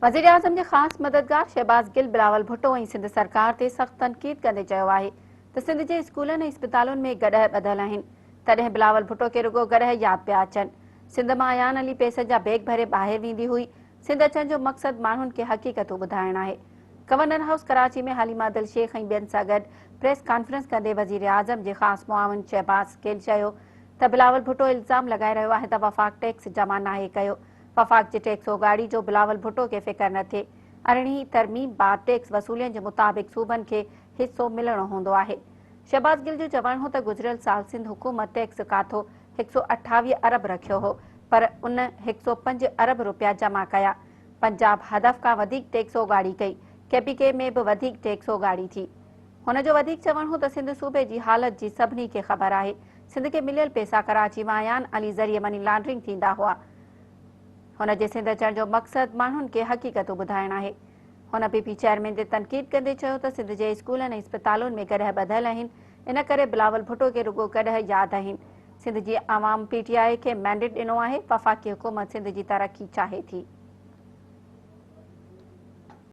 वज़ीर आज़म के ख़ास मददगार शहबाज गिल बिलावल भुट्टो ऐं सिंध सरकार ते सख़्त तनक़ीद कंदे चयो आहे त सिंध जे स्कूलनि ऐं इस्पतालुनि में गॾह ॿधल आहिनि। तॾहिं बिलावल भुट्टो खे रुगो गॾह यादि पिया अचनि। सिंध मां अयान अली पैसनि जा बैग भरे ॿाहिरि वेंदी हुई। सिंध अचण जो मक़सदु माण्हुनि खे हक़ीक़तूं ॿुधाइणु आहे। गवर्नर हाउस कराची में हालिमा दिल शेख ऐं ॿियनि सां गॾु प्रेस कॉन्फ्रेंस कंदे वज़ीर आज़म जे ख़ासि मुआविन शहबाज गिल चयो त बिलावल भुट्टो इल्ज़ाम लॻाए रहियो आहे त वफ़ाक़ टैक्स जमा नाहे कयो। वफ़ाक़ जी टैक्स उगाड़ी जो बिलावल भुट्टो खे फ़िकर न थिए। अरिड़हीं तरमीम बाद टैक्स वसूलियुनि जे मुताबिक़ सूबनि खे हिसो मिलणो हूंदो आहे। शहबाज गिल जो चवणु हो त गुज़िरियल साल सिंध हुकूमत टैक्स काथो 128 अरब रखियो हो, पर उन 105 अरब रुपया जमा कया। पंजाब हदफ़ खां वधीक टैक्स उगाड़ी कई। केपीके में बि वधीक टैक्स उगाड़ी थी। हुन जो वधीक चवणु हो त सिंध सूबे जी हालत जी सभिनी खे ख़बर आहे। सिंध खे मिलियल पैसा कराची मां अयान अली ज़रिए मनी लॉन्ड्रिंग थींदा हुआ। हुन जे सिंध अचण जो मक़सदु माण्हुनि खे हक़ीक़तूं ॿुधाइणु आहे। हुन पीपी चेयरमैन ते तनक़ीद कंदे चयो त सिंध जे स्कूलनि ऐं इस्पतालुनि में गॾह ॿधल आहिनि। इन करे बिलावल भुट्टो खे रुगो गॾह यादि आहिनि। सिंध जी आवाम पीटीआई खे मैंडेट ॾिनो आहे। वफ़ाक़ी हुकूमत सिंध जी तरक़ी चाहे थी।